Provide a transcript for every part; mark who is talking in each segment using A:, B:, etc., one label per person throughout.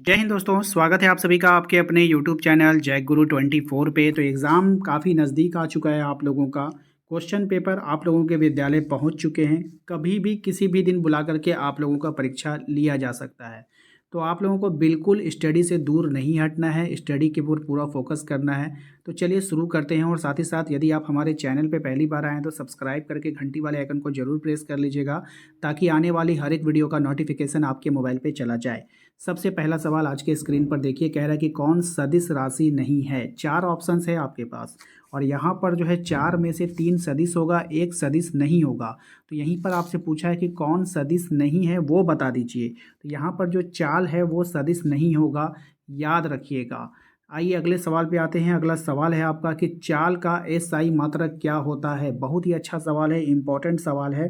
A: जय हिंद दोस्तों, स्वागत है आप सभी का आपके अपने यूट्यूब चैनल जय गुरु 24 पे। तो एग्ज़ाम काफ़ी नज़दीक आ चुका है आप लोगों का। क्वेश्चन पेपर आप लोगों के विद्यालय पहुंच चुके हैं। कभी भी किसी भी दिन बुला करके आप लोगों का परीक्षा लिया जा सकता है। तो आप लोगों को बिल्कुल स्टडी से दूर नहीं हटना है, स्टडी के ऊपर पूरा फोकस करना है। तो चलिए शुरू करते हैं। और साथ ही साथ यदि आप हमारे चैनल पर पहली बार आएँ तो सब्सक्राइब करके घंटी वाले आइकन को ज़रूर प्रेस कर लीजिएगा, ताकि आने वाली हर एक वीडियो का नोटिफिकेशन आपके मोबाइल पर चला जाए। सबसे पहला सवाल आज के स्क्रीन पर देखिए, कह रहा है कि कौन सदिश राशि नहीं है। चार ऑप्शंस है आपके पास और यहाँ पर जो है चार में से तीन सदिश होगा, एक सदिश नहीं होगा। तो यहीं पर आपसे पूछा है कि कौन सदिश नहीं है वो बता दीजिए। तो यहाँ पर जो चाल है वो सदिश नहीं होगा, याद रखिएगा। आइए अगले सवाल पे आते हैं। अगला सवाल है आपका कि चाल का एसआई मात्रक क्या होता है। बहुत ही अच्छा सवाल है, इंपॉर्टेंट सवाल है।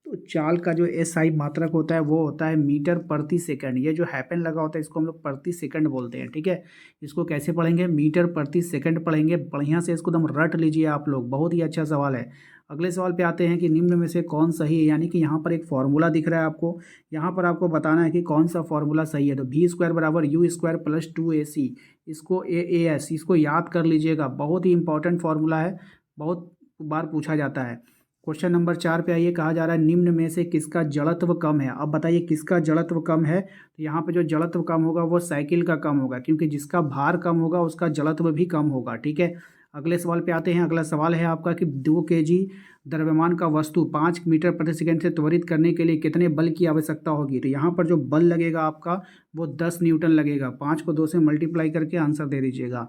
A: तो चाल का जो एसआई मात्रक होता है वो होता है मीटर प्रति सेकंड। ये जो हैपन लगा होता है इसको हम लोग प्रति सेकंड बोलते हैं, ठीक है। इसको कैसे पढ़ेंगे, मीटर प्रति सेकंड पढ़ेंगे। बढ़िया से इसको एकदम रट लीजिए आप लोग, बहुत ही अच्छा सवाल है। अगले सवाल पे आते हैं कि निम्न में से कौन सही है। यानी कि यहाँ पर एक फॉर्मूला दिख रहा है आपको, यहाँ पर आपको बताना है कि कौन सा फॉर्मूला सही है। तो वी स्क्वायर बराबर यू स्क्वायर प्लस 2ac, इसको ए एस, इसको याद कर लीजिएगा। बहुत ही इंपॉर्टेंट फॉर्मूला है, बहुत बार पूछा जाता है। क्वेश्चन नंबर 4 पे आइए। कहा जा रहा है निम्न में से किसका जड़त्व कम है। अब बताइए किसका जड़त्व कम है। तो यहाँ पे जो जड़त्व कम होगा वो साइकिल का कम होगा, क्योंकि जिसका भार कम होगा उसका जड़त्व भी कम होगा, ठीक है। अगले सवाल पे आते हैं। अगला सवाल है आपका कि 2 kg द्रव्यमान का वस्तु 5 मीटर प्रति सेकंड से त्वरित करने के लिए कितने बल की आवश्यकता होगी। तो यहाँ पर जो बल लगेगा आपका वो 10 न्यूटन लगेगा। 5 को 2 से मल्टीप्लाई करके आंसर दे दीजिएगा।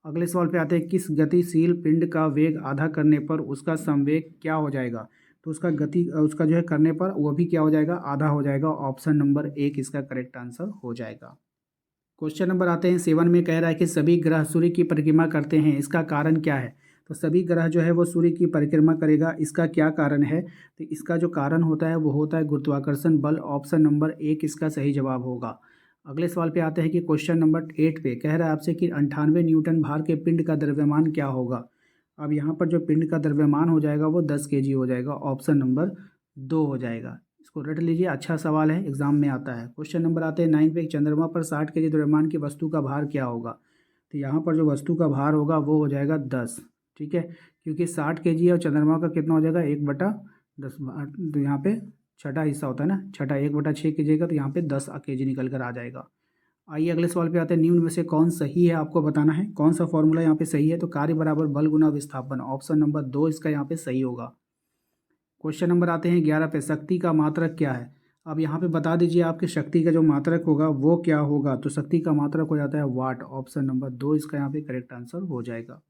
A: अगले सवाल पे आते हैं, किस गतिशील पिंड का वेग आधा करने पर उसका संवेग क्या हो जाएगा। तो उसका जो है करने पर वो भी क्या हो जाएगा, आधा हो जाएगा। ऑप्शन नंबर 1 इसका करेक्ट आंसर हो जाएगा। क्वेश्चन नंबर आते हैं 7 में। कह रहा है कि सभी ग्रह सूर्य की परिक्रमा करते हैं, इसका कारण क्या है। तो सभी ग्रह जो है वो सूर्य की परिक्रमा करेगा, इसका क्या कारण है। तो इसका जो कारण होता है वो होता है गुरुत्वाकर्षण बल। ऑप्शन नंबर 1 इसका सही जवाब होगा। अगले सवाल पे आते हैं कि क्वेश्चन नंबर 8 पे कह रहा है आपसे कि 98 न्यूटन भार के पिंड का द्रव्यमान क्या होगा। अब यहाँ पर जो पिंड का द्रव्यमान हो जाएगा वो 10 kg हो जाएगा। ऑप्शन नंबर 2 हो जाएगा। इसको रट लीजिए, अच्छा सवाल है, एग्जाम में आता है। क्वेश्चन नंबर आते हैं 9 पे। एक चंद्रमा पर 60 kg द्रव्यमान की वस्तु का भार क्या होगा। तो यहाँ पर जो वस्तु का भार होगा वो हो जाएगा 10, ठीक है। क्योंकि 60 kg है और चंद्रमा का कितना हो जाएगा 1/10। तो यहाँ पे छठा हिस्सा होता है ना, छठा 1/6 कीजिएगा तो यहाँ पे 10 kg निकल कर आ जाएगा। आइए अगले सवाल पे आते हैं। निम्न में से कौन सही है, आपको बताना है कौन सा फॉर्मूला यहाँ पे सही है। तो कार्य बराबर बल गुना विस्थापन। ऑप्शन नंबर 2 इसका यहाँ पे सही होगा। क्वेश्चन नंबर आते हैं 11 पे। शक्ति का मात्रक क्या है। अब यहाँ पे बता दीजिए आपकी शक्ति का जो मात्रक होगा वो क्या होगा। तो शक्ति का मात्रक हो जाता है वाट। ऑप्शन नंबर 2 इसका यहाँ पे करेक्ट आंसर हो जाएगा।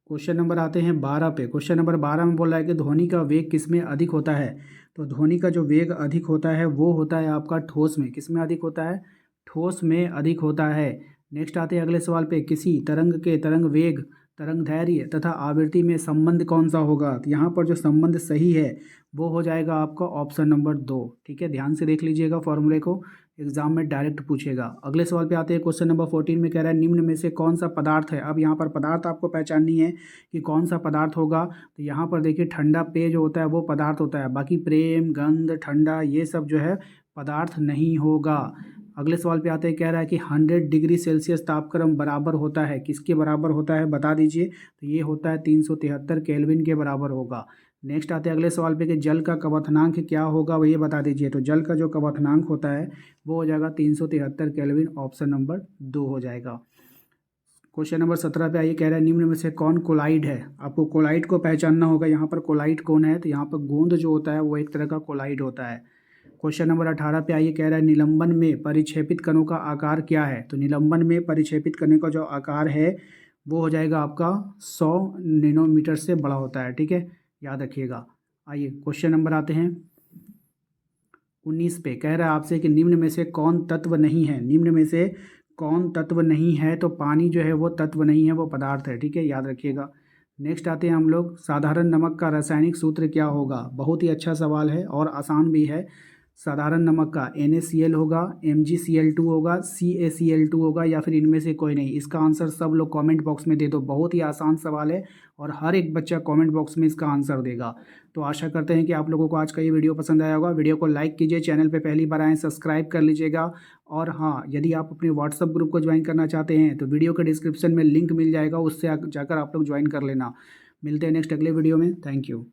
A: क्वेश्चन नंबर आते हैं 12 पे। क्वेश्चन नंबर 12 में बोल रहा है कि ध्वनि का वेग किसमें अधिक होता है। तो ध्वनि का जो वेग अधिक होता है वो होता है आपका ठोस में। किसमें अधिक होता है, ठोस में अधिक होता है। नेक्स्ट आते हैं अगले सवाल पे। किसी तरंग के तरंग वेग, तरंग दैर्घ्य तथा आवृत्ति में संबंध कौन सा होगा। तो यहाँ पर जो संबंध सही है वो हो जाएगा आपका ऑप्शन नंबर 2, ठीक है। ध्यान से देख लीजिएगा फॉर्मूले को, एग्जाम में डायरेक्ट पूछेगा। अगले सवाल पे आते हैं। क्वेश्चन नंबर 14 में कह रहा है निम्न में से कौन सा पदार्थ है। अब यहाँ पर पदार्थ आपको पहचाननी है कि कौन सा पदार्थ होगा। तो यहाँ पर देखिए ठंडा पेय जो होता है वो पदार्थ होता है, बाकी प्रेम, गंध, ठंडा ये सब जो है पदार्थ नहीं होगा। अगले सवाल पे आते हैं। कह रहा है कि 100 डिग्री सेल्सियस तापक्रम बराबर होता है, किसके बराबर होता है बता दीजिए। तो ये होता है 373 केल्विन के बराबर होगा। नेक्स्ट आते हैं अगले सवाल पे कि जल का क्वथनांक क्या होगा, वो ये बता दीजिए। तो जल का जो क्वथनांक होता है वो हो जाएगा 373 केल्विन। ऑप्शन नंबर 2 हो जाएगा। क्वेश्चन नंबर 17 पे आइए। कह रहा है निम्न में से कौन कोलाइड है। आपको कोलाइड को पहचानना होगा। यहाँ पर कोलाइड कौन है। तो यहाँ पर गोंद जो होता है वो एक तरह का कोलाइड होता है। क्वेश्चन नंबर 18 पे आइए। कह रहा है निलंबन में परिक्षेपित कणों का आकार क्या है। तो निलंबन में परिक्षेपित करने का जो आकार है वो हो जाएगा आपका 100 नैनोमीटर से बड़ा होता है, ठीक है, याद रखिएगा। आइए क्वेश्चन नंबर आते हैं 19 पे। कह रहा है आपसे कि निम्न में से कौन तत्व नहीं है। निम्न में से कौन तत्व नहीं है। तो पानी जो है वो तत्व नहीं है, वो पदार्थ है, ठीक है, याद रखिएगा। नेक्स्ट आते हैं हम लोग, साधारण नमक का रासायनिक सूत्र क्या होगा। बहुत ही अच्छा सवाल है और आसान भी है। साधारण नमक का NaCl होगा, MgCl2 होगा, CaCl2 होगा या फिर इनमें से कोई नहीं? इसका आंसर सब लोग कमेंट बॉक्स में दे दो। बहुत ही आसान सवाल है और हर एक बच्चा कमेंट बॉक्स में इसका आंसर देगा। तो आशा करते हैं कि आप लोगों को आज का ये वीडियो पसंद आया होगा। वीडियो को लाइक कीजिए, चैनल पे पहली बार आएँ सब्सक्राइब कर लीजिएगा। और हाँ, यदि आप अपने व्हाट्सएप ग्रुप को ज्वाइन करना चाहते हैं तो वीडियो के डिस्क्रिप्शन में लिंक मिल जाएगा, उससे जाकर आप लोग ज्वाइन कर लेना। मिलते हैं नेक्स्ट अगले वीडियो में। Thank you.